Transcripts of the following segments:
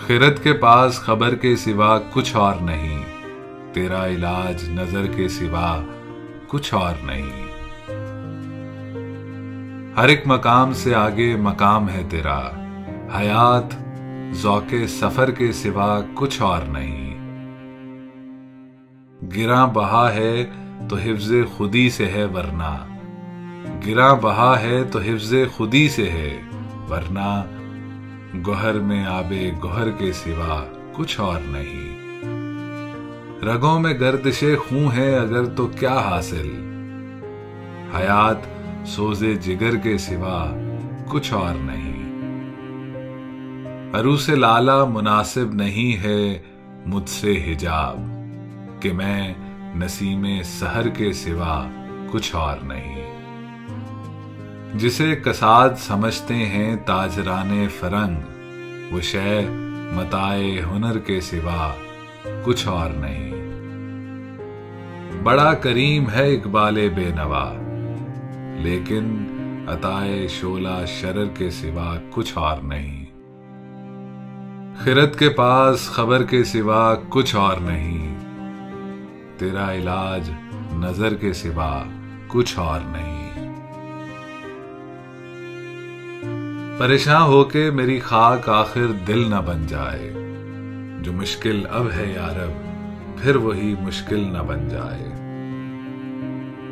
खिरत के पास खबर के सिवा कुछ और नहीं, तेरा इलाज नजर के सिवा कुछ और नहीं। हर एक मकाम से आगे मकाम है तेरा, हयात ज़ौक़े सफर के सिवा कुछ और नहीं। गिरा बहा है तो हिफ्ज़े खुदी से है वरना, गिरा बहा है तो हिफ्ज़े खुदी से है वरना, गोहर में आबे गोहर के सिवा कुछ और नहीं। रगों में गर्दिशे खूं है अगर तो क्या हासिल, हयात सोजे जिगर के सिवा कुछ और नहीं। अरूसे लाला मुनासिब नहीं है मुझसे हिजाब, कि मैं नसीमे सहर के सिवा कुछ और नहीं। जिसे कसाद समझते हैं ताजराने फरंग, वो शय मताए हुनर के सिवा कुछ और नहीं। बड़ा करीम है इकबाले बेनवा, लेकिन अताए शोला शरर के सिवा कुछ और नहीं। खिरत के पास खबर के सिवा कुछ और नहीं, तेरा इलाज नजर के सिवा कुछ और नहीं। परेशान होके मेरी खाक आखिर दिल न बन जाए, जो मुश्किल अब है यारब फिर वही मुश्किल न बन जाए।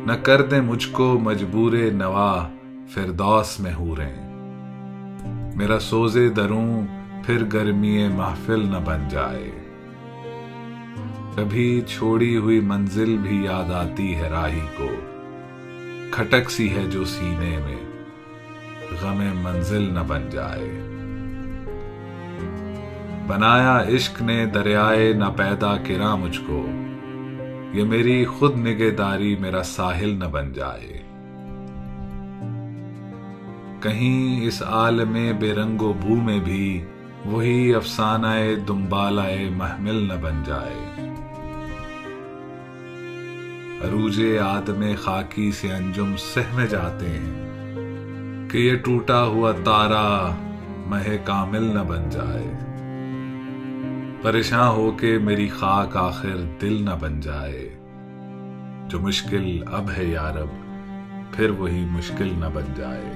न कर दे मुझको मजबूरे नवा फिरदौस में हूरें, मेरा सोजे दरूं फिर गर्मीए महफिल न बन जाए। कभी छोड़ी हुई मंजिल भी याद आती है राही को, खटक सी है जो सीने में गमे मंजिल न बन जाए। बनाया इश्क ने दरियाए न पैदा किरा मुझको, ये मेरी खुद निगहदारी मेरा साहिल न बन जाए। कहीं इस आलमे बेरंगो बू में भी वही अफसानाए दुम्बालाए महमिल न बन जाए। अरूजे आदमे खाकी से अंजुम सहमे जाते हैं, कि ये टूटा हुआ तारा महे कामिल न बन जाए। परेशान होके मेरी खाक आखिर दिल न बन जाए, जो मुश्किल अब है यारब फिर वही मुश्किल न बन जाए।